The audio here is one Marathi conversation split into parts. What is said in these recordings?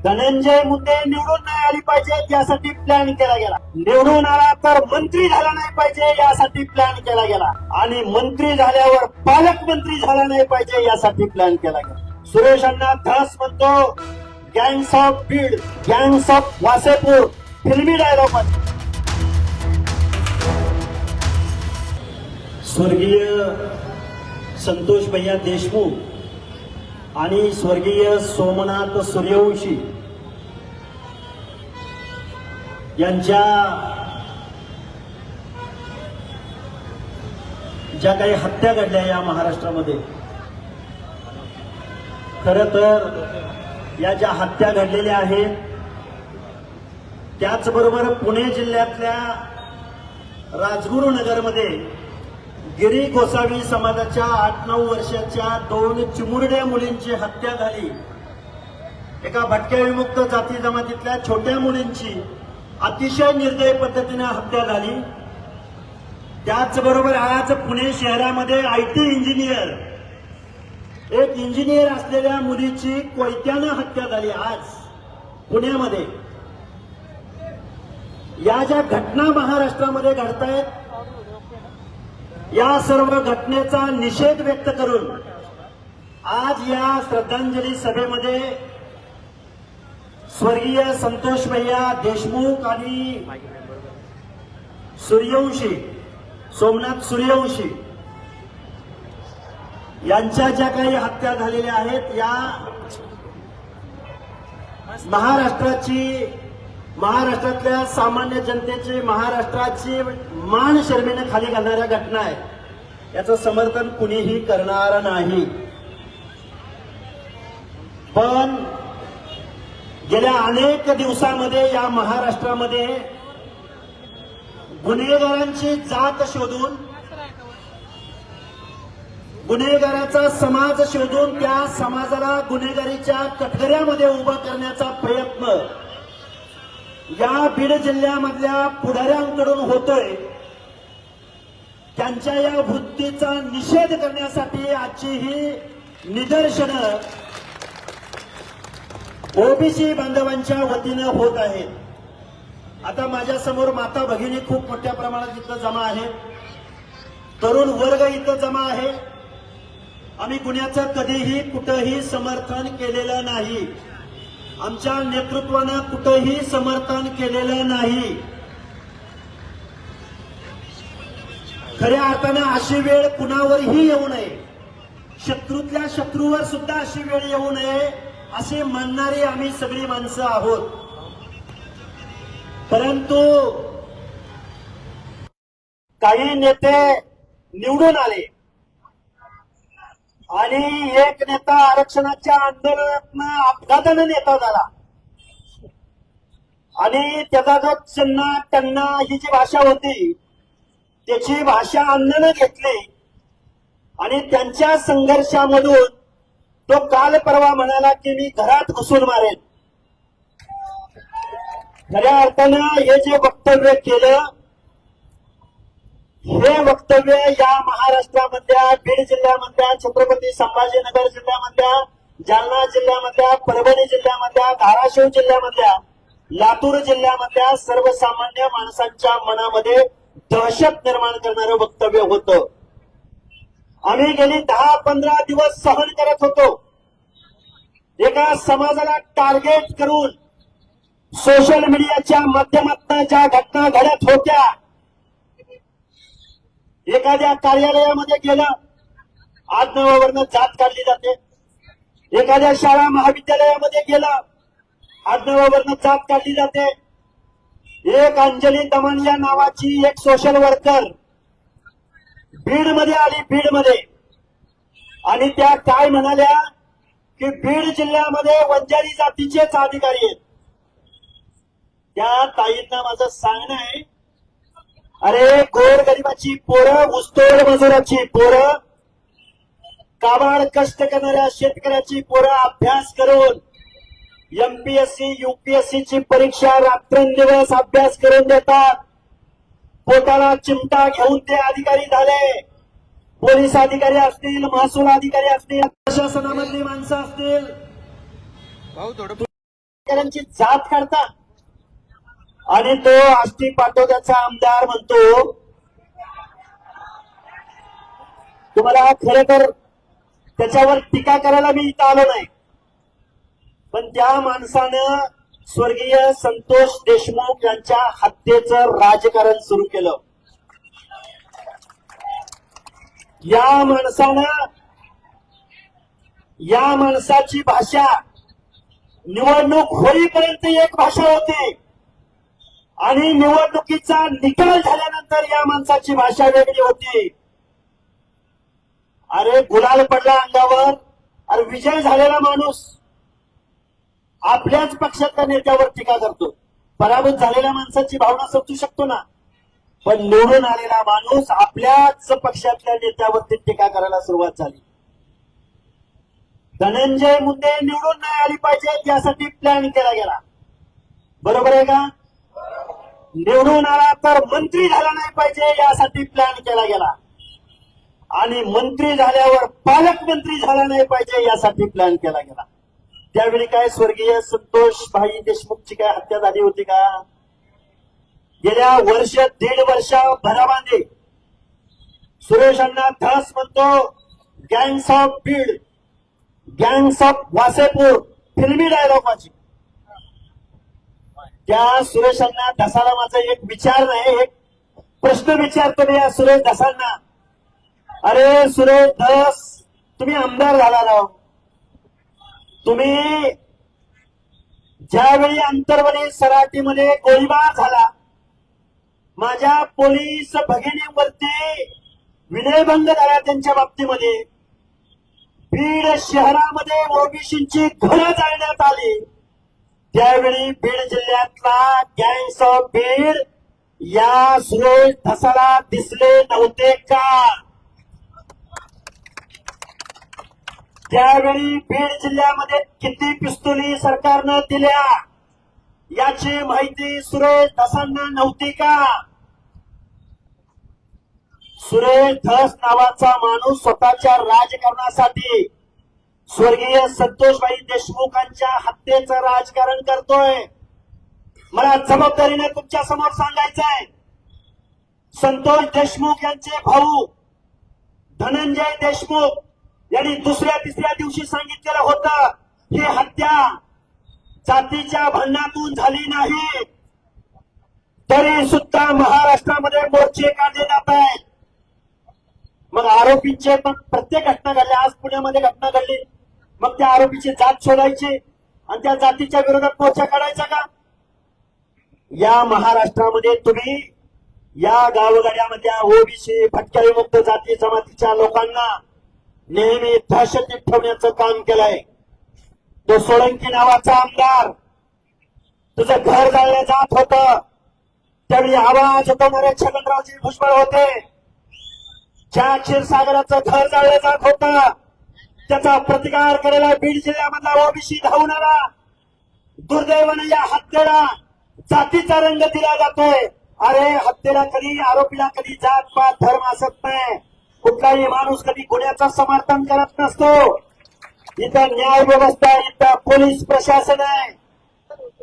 धनंजय मुंडे निवडून नाही आली पाहिजे यासाठी प्लॅन केला गेला. निवडून आला तर मंत्री झाला नाही पाहिजे यासाठी प्लॅन केला गेला. आणि मंत्री झाल्यावर पालकमंत्री झाला नाही पाहिजे यासाठी प्लॅन केला गेला. सुरेश अण्णा धस म्हणतो gangs of Beed, gangs of Wasseypur, फिल्मी डायलॉग. स्वर्गीय संतोष भैया देशमुख आणि स्वर्गीय सोमनाथ सूर्यवंशी यांच्या ज्या काही हत्या घडल्या या महाराष्ट्रामध्ये, खरं तर या ज्या हत्या घडलेल्या आहेत त्याचबरोबर पुणे जिल्ह्यातल्या राजगुरुनगरमध्ये गिरी गोसावी समाजाच्या 8-9 वर्षाच्या 2 चिमुरड्या मुलींची हत्या झाली. एका भटक्या विमुक्त जाती जमातीतल्या छोट्या मुलींची अतिशय निर्दयी पद्धतीने हत्या झाली. त्याचबरोबर आज पुणे शहरामध्ये आयटी इंजिनियर, एक इंजिनियर असलेल्या मुलीची कोयत्यानं हत्या झाली आज पुण्यामध्ये. या ज्या घटना महाराष्ट्रामध्ये घडतायत, या सर्व घटनेचा निषेध व्यक्त करून आज या श्रद्धांजली सभेमध्ये स्वर्गीय संतोष भैया देशमुख आणि सूर्यवंशी, सोमनाथ सूर्यवंशी यांच्या ज्या काही हत्या झालेल्या आहेत, या महाराष्ट्रातल्या सामान्य जनतेची, महाराष्ट्राची मान शर्मेने खाली घालणाऱ्या घटना आहेत. याचं समर्थन कुणीही करणार नाही. पण गेल्या अनेक दिवसामध्ये या महाराष्ट्रामध्ये गुन्हेगारांची जात शोधून, गुन्हेगाराचा समाज शोधून त्या समाजाला गुन्हेगारीच्या कटकऱ्यामध्ये उभा करण्याचा प्रयत्न या बीड जिल्ह्यामधल्या पुढाऱ्यांकडून होतोय. त्यांच्या या वृत्तीचा निषेध करण्यासाठी आजची ही निदर्शनं ओबीसी बांधवांच्या वतीनं होत आहेत. आता माझ्या समोर माता भगिनी खूप मोठ्या प्रमाणात इथं जमा आहेत, तरुण वर्ग इथं जमा आहे. आम्ही गुन्ह्याचं कधीही कुठंही समर्थन केलेलं नाही, आमच्या नेतृत्वानं कुठंही समर्थन केलेलं नाही. खऱ्या अर्थानं अशी वेळ कुणावरही येऊ नये, शत्रूतल्या शत्रूवर सुद्धा अशी वेळ येऊ नये असे मानणारी आम्ही सगळी माणसं आहोत. परंतु काही नेते निवडून आले आणि एक नेता आरक्षणाच्या आंदोलनातनं अपघातानं नेता झाला आणि त्याचा जो चिन्ना टन्ना ही जी भाषा होती त्याची भाषा अन्नानं घेतली आणि त्यांच्या संघर्षामधून तो काल परवा म्हणाला की मी घरात घुसून मारेन. खऱ्या अर्थानं हे जे वक्तव्य केलं, हे वक्तव्य या महाराष्ट्रामधल्या बीड जिल्ह्यामधल्या, छत्रपती संभाजीनगर जिल्ह्यामधल्या, जालना जिल्ह्यामधल्या, परभणी जिल्ह्यामधल्या, धाराशिव जिल्ह्यामधल्या, लातूर जिल्ह्यामधल्या सर्वसामान्य माणसांच्या मनामध्ये दहशत निर्माण करणारं वक्तव्य होतं. आम्ही गेली 10-15 दिवस सहन करत होतो. एका समाजाला टार्गेट करून सोशल मीडियाच्या माध्यमातून ज्या घटना घडत होत्या, एखाद्या कार्यालयामध्ये गेलं आडनावावरनं जात काढली जाते, एखाद्या शाळा महाविद्यालयामध्ये गेलं आडनावावरनं जात काढली जाते. एक अंजली दमन या नावाची एक सोशल वर्कर बीडमध्ये आली, बीडमध्ये, आणि त्या काय म्हणाल्या की बीड जिल्ह्यामध्ये वंजारी जातीचेच अधिकारी आहेत. त्या ताईंना माझं सांगणं आहे, अरे गोरगरिबाची पोरं, ऊसतोड मजुराची पोरं, काबाड कष्ट करणाऱ्या शेतकऱ्याची पोरं अभ्यास करून एमपीएससी यूपीएससीची परीक्षा रात्रंदिवस अभ्यास करून देतात. पोटाला चिमटा घेऊन ते अधिकारी झाले. पोलीस अधिकारी असतील, महसूल अधिकारी असतील, प्रशासनामधली माणसं असतील, शेतकऱ्यांची जात काढता आणि तो आष्टी पाटोद्याचा आमदार म्हणतो तुम्हाला खरं तर त्याच्यावर टीका करायला मी इथं आलो नाही, पण त्या माणसानं स्वर्गीय संतोष देशमुख यांच्या हत्येचं राजकारण सुरू केलं. या माणसाची भाषा निवडणूक होईपर्यंत एक भाषा होती आणि निवडणुकीचा निकाल झाल्यानंतर या माणसाची भाषा वेगळी होती. अरे गुलाल पडला अंगावर, अरे विजय झालेला माणूस आपल्याच पक्षातल्या नेत्यावर टीका करतो. पराभूत झालेल्या माणसाची भावना समजू शकतो ना, पण निवडून आलेला माणूस आपल्याच पक्षातल्या नेत्यावरती टीका करायला सुरुवात झाली. धनंजय मुंडे निवडून नाही आली पाहिजे यासाठी प्लॅन केला गेला, बरोबर आहे का? निवडून आला तर मंत्री झाला नाही पाहिजे यासाठी प्लॅन केला गेला आणि मंत्री झाल्यावर पालकमंत्री झाला नाही पाहिजे यासाठी प्लॅन केला गेला. त्यावेळी काय स्वर्गीय संतोष भाई देशमुखची काय हत्या झाली होती का? गेल्या दीड वर्षाभरामध्ये सुरेश अण्णा धस म्हणतो gangs of Beed, gangs of Wasseypur, फिल्मी डायलॉग माझी. त्या सुरेश अण्णा धसाला माझा एक विचार नाही, एक प्रश्न विचारतो मी या सुरेश धसांना. अरे सुरेश धस, तुम्ही आमदार झाला राव, तुम्ही ज्यावेळी अंतर्वली सराटीमध्ये गोळीबार झाला, माझ्या पोलीस भगिनीवरती विनयभंग झाला त्यांच्या बाबतीमध्ये, बीड शहरामध्ये ओबीसींची घरं जाळण्यात आली, त्यावेळी बीड जिल्ह्यातला गँग्स ऑफ बीड या सुरेश धसाला दिसले नव्हते का? त्यावेळी बीड जिल्ह्यामध्ये किती पिस्तुली सरकारनं दिल्या याची माहिती सुरेश धसांना नव्हती का? सुरेश धस नावाचा माणूस स्वतःच्या राजकारणासाठी स्वर्गीय संतोषभाई देशमुखांच्या हत्येचं राजकारण करतोय. मला जबाबदारीने तुमच्या समोर सांगायचंय, संतोष देशमुख यांचे भाऊ धनंजय देशमुख यांनी दुसऱ्या तिसऱ्या दिवशी सांगितलेलं होतं ही हत्या जातीच्या भांडणातून झाली नाही, तरी सुद्धा महाराष्ट्रामध्ये मोर्चे काढले जात आहेत. मग आरोपींचे पण प्रत्येक घटना घडली, आज पुण्यामध्ये घटना घडली, मग त्या आरोपीची जात शोधायची आणि त्या जातीच्या विरोधात मोर्चा काढायचा का? या महाराष्ट्रामध्ये तुम्ही या गावगाड्यामधल्या ओबीसी भटक्याविमुक्त जाती जमातीच्या लोकांना नेहमी दहशतीत ठेवण्याचं काम केलंय. तो सोळंकी नावाचा आमदार, तुझं घर जाळलं जात होतं, त्यावेळी आवाज होणारे छगनरावजी भुजबळ होते. ज्या क्षीरसागराचं घर जाळलं जात होतं त्याचा प्रतिकार करायला बीड जिल्ह्यामधला ओबीसी धावून आला. दुर्दैवाने या हत्येला जातीचा रंग दिला जातोय. अरे हत्येला कधी, आरोपीला कधी जात पात धर्म असत नाही. कुठलाही माणूस कधी गुन्ह्याचं समर्थन करत नसतो. इथं न्याय व्यवस्था आहे, इथं पोलीस प्रशासन आहे,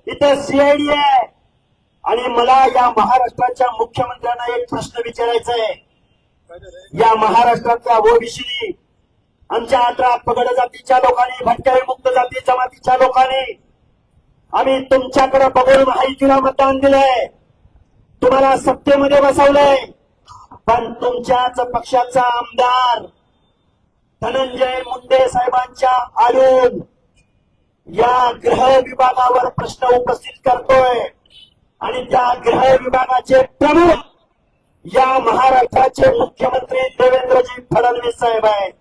इथं सीआयडी आहे. आणि मला या महाराष्ट्राच्या मुख्यमंत्र्यांना एक प्रश्न विचारायचा आहे. या महाराष्ट्रातल्या ओबीसी, आमच्या 18 पगड जातीच्या लोकांनी, भटक्या विमुक्त जाती जमातीच्या लोकांनी आम्ही तुमच्याकडे बघून माहितीला मतदान दिलंय, तुम्हाला सत्तेमध्ये बसवलंय, पण तुमच्याच पक्षाचा आमदार धनंजय मुंडे साहेबांच्या आडून या गृह विभागावर प्रश्न उपस्थित करतोय आणि त्या गृह विभागाचे प्रमुख या महाराष्ट्राचे मुख्यमंत्री देवेंद्रजी फडणवीस साहेब आहेत.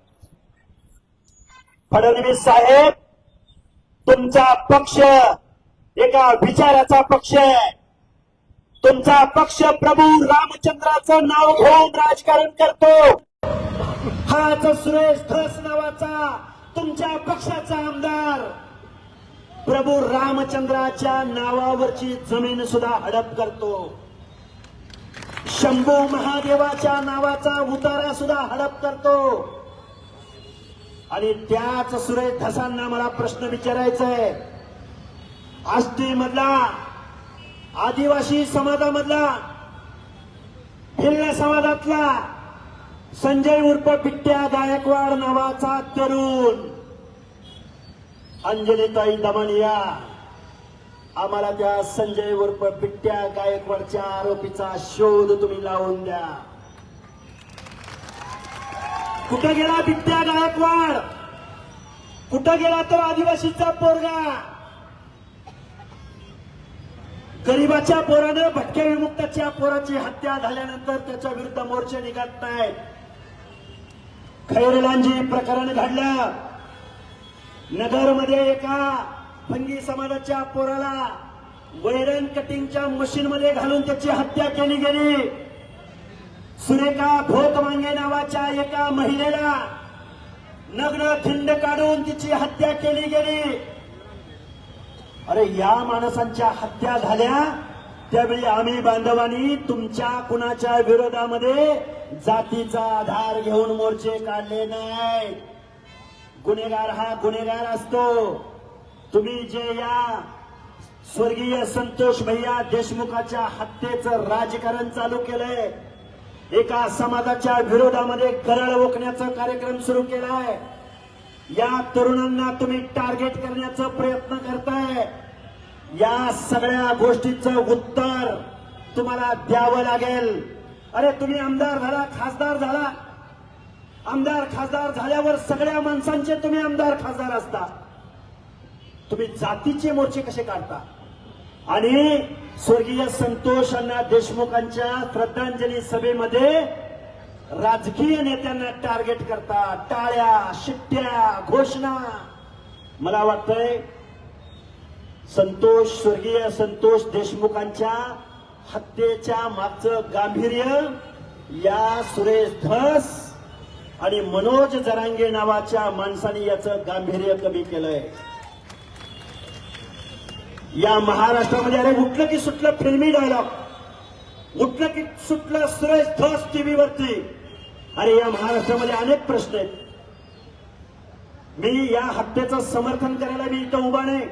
फडणवीस साहेब, तुमचा पक्ष एका विचाराचा पक्ष आहे. तुमचा पक्ष प्रभू रामचंद्राचं नाव घेऊन राजकारण करतो. हाच सुरेश धस नावाचा तुमच्या पक्षाचा आमदार प्रभू रामचंद्राच्या नावावरची जमीन सुद्धा हडप करतो. शंभू महादेवाच्या नावाचा उतारा सुद्धा हडप करतो. आणि त्याच सुरेश धसांना मला प्रश्न विचारायचा आहे. आष्टी मधला, आदिवासी समाजामधला, भिल्ल समाजातला संजय उर्फ बिट्ट्या गायकवाड नावाचा तरुण, अंजलीताई दमनिया, आम्हाला त्या संजय उर्फ बिट्ट्या गायकवाडच्या आरोपीचा शोध तुम्ही लावून द्या. कुठे गेला बिट्ट्या गायकवाड? कुठे गेला तो आदिवासीचा पोरगा? गरीबाच्या पोरानं, भटक्या विमुक्ताच्या पोराची हत्या झाल्यानंतर त्याच्या विरुद्ध मोर्चे निघत नाहीत. खैरलांजी प्रकरण घडलं. नगरमध्ये एका भंगी समाजाच्या पोराला वैरण कटिंगच्या मशीनमध्ये घालून त्याची हत्या केली गेली. सुरेखा भोतमांगे नावाच्या एका महिलेला नग्न थिंड काढून तिची हत्या केली गेली. अरे या माणसांच्या हत्या झाल्या त्यावेळी आम्ही बांधवांनी तुमच्या कुणाच्या विरोधामध्ये जातीचा आधार घेऊन मोर्चे काढले नाही. गुन्हेगार हा गुन्हेगार असतो. तुम्ही जे या स्वर्गीय संतोष भैया देशमुखाच्या हत्येचं राजकारण चालू केलंय, एका समाजाच्या विरोधामध्ये गरळ ओकण्याचा कार्यक्रम सुरू केलाय, या तरुणांना तुम्ही टार्गेट करण्याचा प्रयत्न करताय. या सगळ्या गोष्टीचं उत्तर तुम्हाला द्यावं लागेल. अरे तुम्ही आमदार झाला, खासदार झाला. आमदार खासदार झाल्यावर सगळ्या माणसांचे तुम्ही आमदार खासदार असता. तुम्ही जातीचे मोर्चे कसे काढता? आणि स्वर्गीय संतोष अण्णा देशमुखांच्या श्रद्धांजली सभेमध्ये राजकीय नेत्यांना टार्गेट करता. टाळ्या, शिट्ट्या, घोषणा. मला वाटतंय स्वर्गीय संतोष देशमुखांच्या हत्येच्या मागचं गांभीर्य या सुरेश धस आणि मनोज जरांगे नावाच्या माणसाने याचं गांभीर्य कमी केलंय. या महाराष्ट्रामध्ये अरे उठलं की सुटलं फिल्मी डायलॉग, उठलं की सुटलं सुरेश धस टीव्हीवरती. अरे या महाराष्ट्रामध्ये अनेक प्रश्न आहेत. मी या हत्येचं समर्थन करायला मी इथं उभा नाही,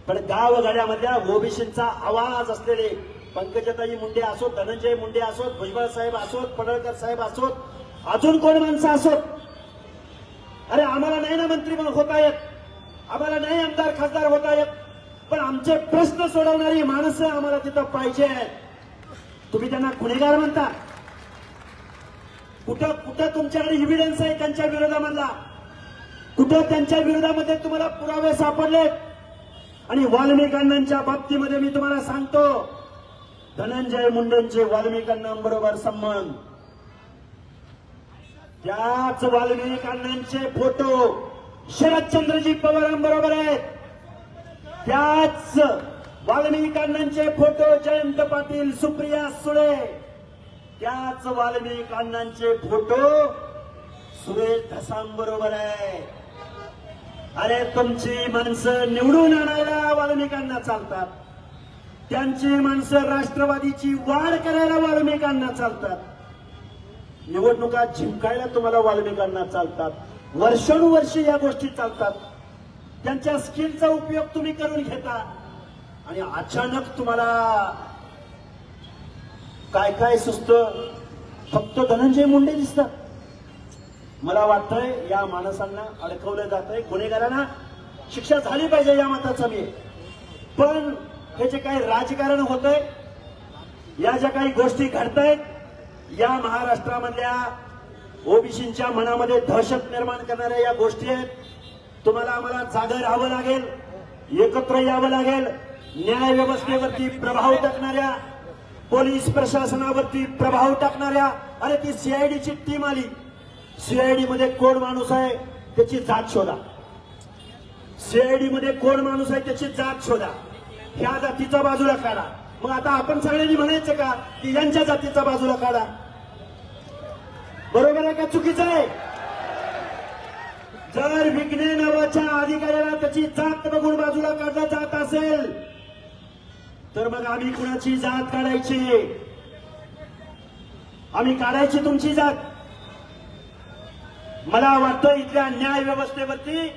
पण गावगाड्यामधल्या ओबीसींचा आवाज असलेले पंकजाताई मुंडे असोत, धनंजय मुंडे असोत, भुजबळ साहेब असोत, पडळकर साहेब असोत, अजून कोण माणसं असोत, अरे आम्हाला नाही ना मंत्री होता येत, आम्हाला नाही आमदार खासदार होता येत, पण आमचे प्रश्न सोडवणारी माणसं आम्हाला तिथं पाहिजे. तुम्ही त्यांना गुन्हेगार म्हणता? कुठं कुठं तुमच्याकडे इव्हिडन्स आहे त्यांच्या विरोधामधला? कुठं त्यांच्या विरोधामध्ये तुम्हाला पुरावे सापडलेत? आणि वाल्मिक अण्णांच्या बाबतीमध्ये मी तुम्हाला सांगतो, धनंजय मुंडेंचे वाल्मिक अण्णांबरोबर संबंध, त्याच वाल्मिक अण्णांचे फोटो शरदचंद्रजी पवारांबरोबर आहेत. त्याच वाल्मिक अण्णांचे फोटो जयंत पाटील, सुप्रिया सुळे, त्याच वाल्मिक अण्णांचे फोटो सुरेश धसांबरोबर आहे. अरे तुमची माणसं निवडून आणायला वाल्मिकांना चालतात, त्यांची माणसं राष्ट्रवादीची वाढ करायला वाल्मिकांना चालतात, निवडणुका जिंकायला तुम्हाला वाल्मिकांना चालतात. वर्षानुवर्षे या गोष्टी चालतात. त्यांच्या स्किलचा उपयोग तुम्ही करून घेता आणि अचानक तुम्हाला काय काय सुचतं? फक्त धनंजय मुंडे दिसतात. मला वाटतंय या माणसांना अडकवलं जातंय. गुन्हेगारांना शिक्षा झाली पाहिजे या मताचा मी. पण हे जे काही राजकारण होतंय, या ज्या काही गोष्टी घडतायत, या महाराष्ट्रामधल्या ओबीसींच्या मनामध्ये दहशत निर्माण करणाऱ्या या गोष्टी आहेत. तुम्हाला आम्हाला जागं राहावं लागेल, एकत्र यावं लागेल. न्याय व्यवस्थेवरती प्रभाव टाकणाऱ्या, पोलीस प्रशासनावरती प्रभाव टाकणाऱ्या, अरे ती सीआयडीची टीम आली, सीआयडी मध्ये कोण माणूस आहे त्याची जात शोधा, सीआयडी मध्ये कोण माणूस आहे त्याची जात शोधा, ह्या जातीचा बाजूला काढा. मग आता आपण सगळ्यांनी म्हणायचं का की यांच्या जातीचा बाजूला काढा? बरोबर आहे का चुकीचं आहे? जर विघ्ने नावाच्या अधिकाऱ्याला त्याची जात बघून बाजूला काढला जात असेल तर मग आम्ही कुणाची जात काढायची? आम्ही काढायची तुमची जात? मला वाटतं इथल्या न्याय व्यवस्थेवरती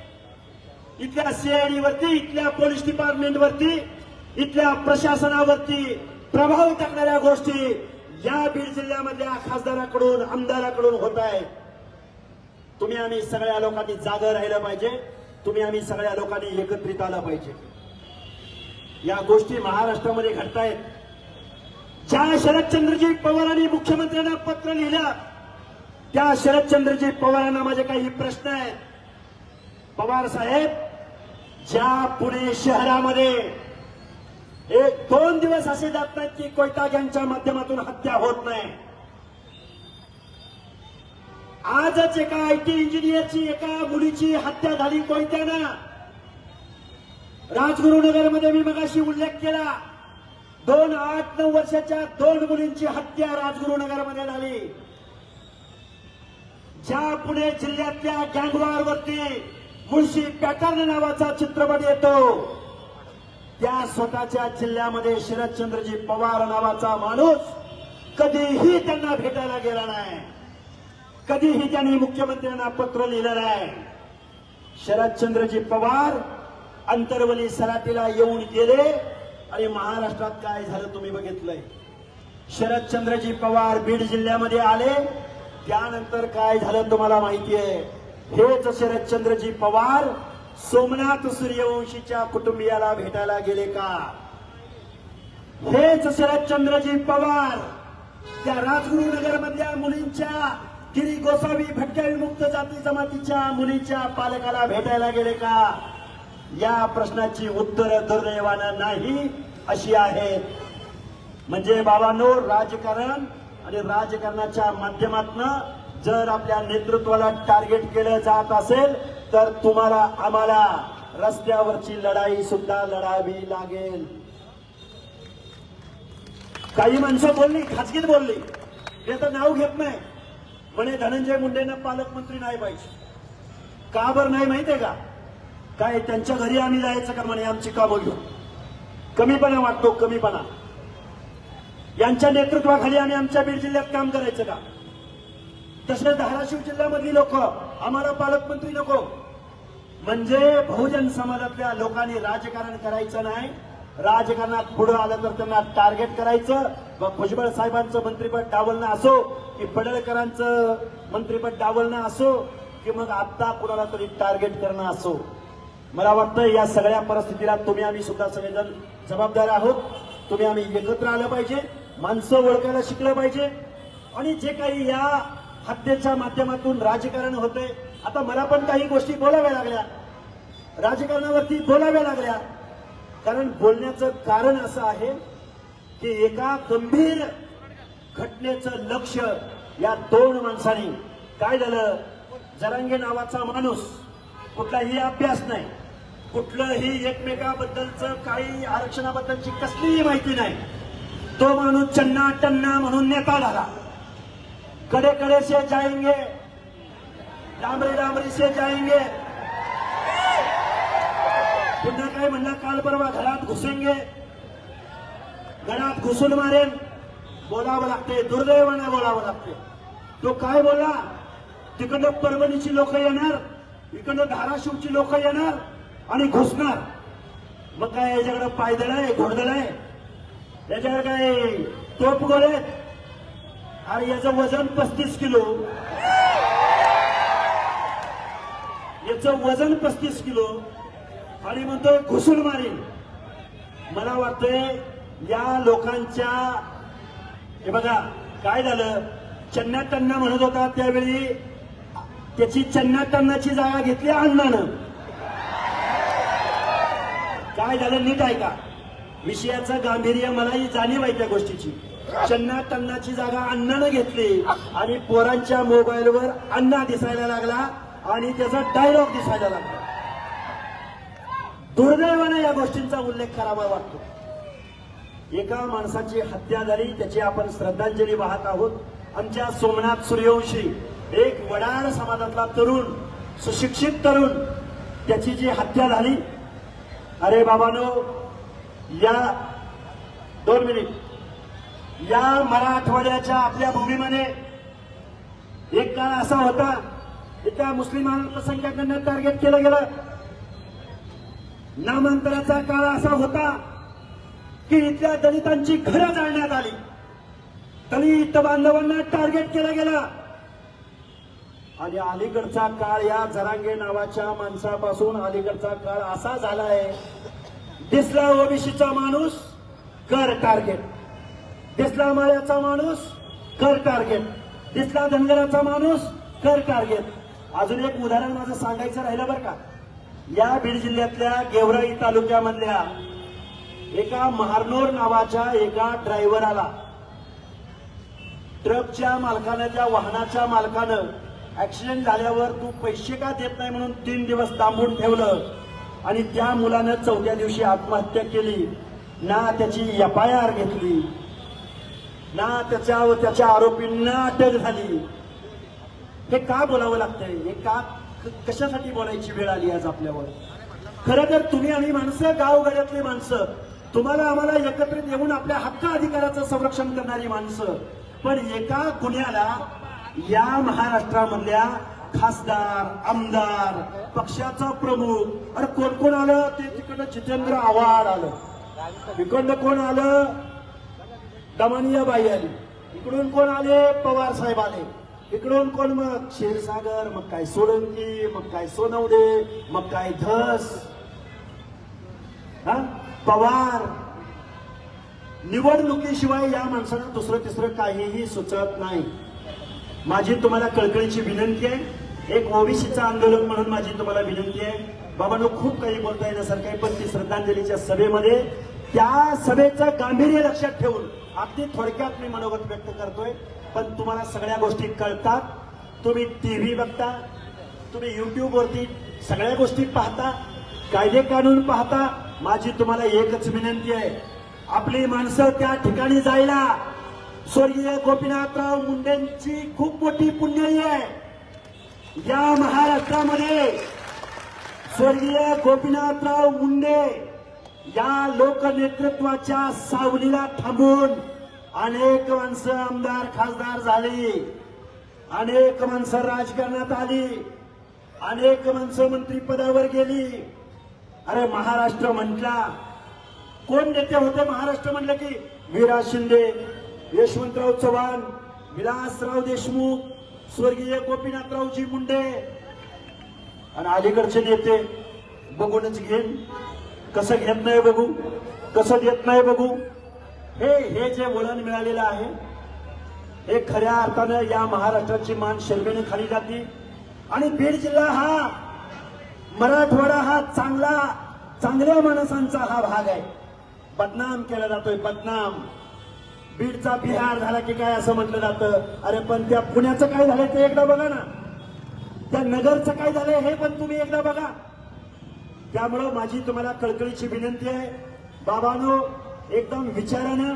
इथल्या सीआयडी वरती, इथल्या पोलीस डिपार्टमेंट वरती, इथल्या प्रशासनावरती प्रभाव टाकणाऱ्या गोष्टी या बीड जिल्ह्यामधल्या खासदाराकडून, आमदाराकडून होत आहेत. तुम्ही आम्ही सगळ्या लोकांनी जागं राहिलं पाहिजे. तुम्ही आम्ही सगळ्या लोकांनी एकत्रित आलं पाहिजे. या गोष्टी महाराष्ट्रामध्ये घडतायत. ज्या शरदचंद्रजी पवारांनी मुख्यमंत्र्यांना पत्र लिहिलं, त्या शरदचंद्रजी पवारांना माझे काही प्रश्न आहेत. पवार साहेब, ज्या पुणे शहरामध्ये 1-2 दिवस असे जात नाहीत की कोयता गँगच्या माध्यमातून हत्या होत नाही. आजच एका आयटी इंजिनियरची, एका मुलीची हत्या झाली कोयत्यानं. राजगुरुनगरमध्ये मी मगाशी उल्लेख केला, 8-9 वर्षाच्या 2 मुलींची हत्या राजगुरुनगरमध्ये झाली. ज्या पुणे जिल्ह्यातल्या गँगवॉरवरती मुळशी पॅटर्न नावाचा चित्रपट येतो, त्या स्वतःच्या जिल्ह्यामध्ये शरदचंद्रजी पवार नावाचा माणूस कधीही त्यांना भेटायला गेला नाही. कधीही त्यांनी मुख्यमंत्र्यांना पत्र लिहिलं नाही. शरदचंद्रजी पवार अंतरवली सराटीला येऊन गेले आणि महाराष्ट्रात काय झालं तुम्ही बघितलंय. शरदचंद्रजी पवार बीड जिल्ह्यामध्ये आले, त्यानंतर काय झालं तुम्हाला माहिती आहे. हेच शरदचंद्रजी पवार सोमनाथ सूर्यवंशीच्या कुटुंबियाला भेटायला गेले का? हेच शरदचंद्रजी पवार त्या राजगुरुनगर मधल्या मुलींच्या, गिरी गोसावी भटक्या विमुक्त जाती जमातीच्या मुलीच्या पालकाला भेटायला गेले का? या प्रश्नाची उत्तरं दुर्दैवानं नाही अशी आहेत. म्हणजे बाबांनो, राजकारण आणि राजकारणाच्या माध्यमातून जर आपल्या नेतृत्वाला टार्गेट केलं जात असेल तर तुम्हाला आम्हाला रस्त्यावरची लढाई सुद्धा लढावी लागेल. काही माणसं बोलली, खाजगीत बोलली, ते तर नाव घेत नाही, म्हणे धनंजय मुंडेंना पालकमंत्री नाही पाहिजे. का बरं नाही माहितीये का? काय त्यांच्या घरी आम्ही जायचं का म्हणे आमची कामं घेऊन? कमीपणा वाटतो, कमीपणा. यांच्या नेतृत्वाखाली आम्ही आमच्या बीड जिल्ह्यात काम करायचं का? तसेच धाराशिव जिल्ह्यामधली लोक आम्हाला पालकमंत्री नको. म्हणजे बहुजन समाजातल्या लोकांनी राजकारण करायचं नाही, राजकारणात पुढे आलं तर त्यांना टार्गेट करायचं. मग भुजबळ साहेबांचं मंत्रिपद डावलणं असो, की पडळकरांचं मंत्रिपद डावलणं असो, की मग आता कुणाला तरी टार्गेट करणं असो. मला वाटतं या सगळ्या परिस्थितीला तुम्ही आम्ही सुद्धा सगळेजण जबाबदार आहोत. तुम्ही आम्ही एकत्र आलं पाहिजे, माणसं ओळखायला शिकलं पाहिजे. आणि जे काही या हत्येच्या माध्यमातून राजकारण होतंय, आता मला पण काही गोष्टी बोलाव्या लागल्या, राजकारणावरती बोलाव्या लागल्या. कारण बोलण्याचं कारण असं आहे की एका गंभीर घटनेचं लक्ष या 2 माणसांनी, काय झालं, जरांगे नावाचा माणूस, कुठलाही अभ्यास नाही, कुठलंही एकमेकाबद्दलचं काही आरक्षणाबद्दलची कसलीही माहिती नाही, तो माणूस चन्ना टन्ना म्हणून नेता झाला. कडे कडे से जाएंगे, डांबरी डांबरी से जाएंगे. पुन्हा काय म्हणला, काल परवा घरात घुसेंगे, घरात घुसून मारेन. बोलावं लागते, दुर्दैवाने बोलावं लागते. तो काय बोला, तिकडं परभणीची लोक येणार, इकडं धाराशिवची लोक येणार आणि घुसणार. मग काय याच्याकडे पायदळ आहे, घोडदळ आहे, याच्याकडे काय तोप गोळे? अरे याचं वजन 35 किलो, याचं वजन 35 किलो आणि म्हणतो घुसून मारीन. मला वाटतंय या लोकांच्या, हे बघा काय झालं, चन्ना टन्ना म्हणत होता त्यावेळी त्याची चन्ना टन्नाची जागा घेतली अण्णानं. काय झालं नीट आहे का? विषयाचं गांभीर्य मलाही जाणीव आहे त्या गोष्टीची. चन्ना टन्नाची जागा अण्णानं घेतली आणि पोरांच्या मोबाईलवर अण्णा दिसायला लागला आणि त्याचा डायलॉग दिसायला लागला. दुर्दैवाने या गोष्टींचा उल्लेख करावा वाटतो. एका माणसाची हत्या झाली, त्याची आपण श्रद्धांजली वाहत आहोत. आमच्या सोमनाथ सूर्यवंशी, एक वडार समाजातला तरुण, सुशिक्षित तरुण, त्याची जी हत्या झाली. अरे बाबानो, या 2 मिनिट, या मराठवाड्याच्या आपल्या भूमीमध्ये एक काळ असा होता, एका मुस्लिम अल्पसंख्याकांना टार्गेट केलं गेलं. नामांतराचा काळ असा होता की इथल्या दलितांची घरं जाळण्यात आली, दलित बांधवांना टार्गेट केलं गेलं. आणि अलीकडचा काळ या जरांगे नावाच्या माणसापासून अलीकडचा काळ असा झालाय, दिसला ओबीसीचा माणूस कर टार्गेट, दिसला माळ्याचा माणूस कर टार्गेट, दिसला धनगराचा माणूस कर टार्गेट. अजून एक उदाहरण माझं सांगायचं राहिलं बरं का. या बीड जिल्ह्यातल्या गेवराई तालुक्यामधल्या एका महारनोर नावाच्या एका ड्रायव्हराला ट्रकच्या मालकानं, त्या वाहनाच्या मालकानं ऍक्सिडेंट झाल्यावर तू पैसे का देत नाही म्हणून 3 दिवस दाबून ठेवलं आणि त्या मुलानं 4थ्या दिवशी आत्महत्या केली. ना त्याची FIR घेतली, ना त्याच्या आरोपींना अटक झाली. हे का बोलावं लागतंय? हे का, कशासाठी बोलायची वेळ आली आज आपल्यावर? खरं तर तुम्ही आम्ही माणसं, गावगाड्यातली माणसं, तुम्हाला आम्हाला एकत्रित येऊन आपल्या हक्क अधिकाराचं संरक्षण करणारी माणसं. पण एका गुन्ह्याला या महाराष्ट्रामधल्या खासदार, आमदार, पक्षाचा प्रमुख, अरे कोण कोण आलं ते, तिकडं जितेंद्र आव्हाड आलं, इकडनं कोण आलं, दमानियाबाई आली, इकडून कोण आले, पवार साहेब आले, इकडून कोण मग क्षीरसागर, मग काय सोळंकी, मग काय सोनवडे, मग काय धस, पवार. निवडणुकीशिवाय या माणसाला दुसरं तिसरं काहीही सुचत नाही. माझी तुम्हाला कळकळीची विनंती आहे, एक ओबीसीचा आंदोलन म्हणून माझी तुम्हाला विनंती आहे. बाबांनो, खूप काही बोलता येण्यासारखं आहे, पण ती श्रद्धांजलीच्या सभेमध्ये त्या सभेचं गांभीर्य लक्षात ठेवून अगदी थोडक्यात मी मनोगत व्यक्त करतोय. पण तुम्हाला सगळ्या गोष्टी कळतात, तुम्ही टीव्ही बघता, तुम्ही युट्यूबवरती सगळ्या गोष्टी पाहता, कायदे कानून पाहता. माझी तुम्हाला एकच विनंती आहे, आपली माणसं त्या ठिकाणी जायला स्वर्गीय गोपीनाथराव मुंडेंची खूप मोठी पुण्याई आहे. या महाराष्ट्रामध्ये स्वर्गीय गोपीनाथराव मुंडे या लोकनेतृत्वाच्या सावलीला थांबून अनेक माणसं आमदार खासदार झाली, अनेक माणसं राजकारणात आली, अनेक माणसं मंत्रिपदावर गेली. अरे महाराष्ट्र म्हटला, कोण नेते होते महाराष्ट्र म्हणलं की? विराज शिंदे, यशवंतराव चव्हाण, विलासराव देशमुख, स्वर्गीय गोपीनाथरावजी मुंडे. आणि अलीकडचे नेते बघूनच घेईन, कसं घेत नाही बघू, कसं देत नाही बघू. हे जे वळण मिळालेलं आहे, हे खऱ्या अर्थानं या महाराष्ट्राची मान शर्मेने खाली जाते. आणि बीड जिल्हा हा, मराठवाडा हा चांगल्या माणसांचा हा भाग आहे. बदनाम केला जातोय, बदनाम. बीडचा बिहार झाला की काय असं म्हटलं जातं. अरे पण त्या पुण्याचं काय झालंय ते एकदा बघा ना, त्या नगरचं काय झालंय हे पण तुम्ही एकदा बघा. त्यामुळं माझी तुम्हाला कळकळीची विनंती आहे, बाबांनो, एकदम विचारानं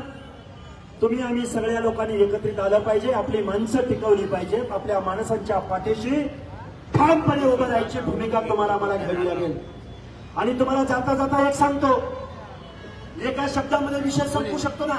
तुम्ही आम्ही सगळ्या लोकांनी एकत्रित आलं पाहिजे, आपली माणसं टिकवली पाहिजे, आपल्या माणसांच्या पाठीशी ठामपणे उभं राहायची भूमिका तुम्हाला मला घ्यावी लागेल. आणि तुम्हाला जाता जाता एक सांगतो, एका शब्दामध्ये विषय संपू शकतो ना.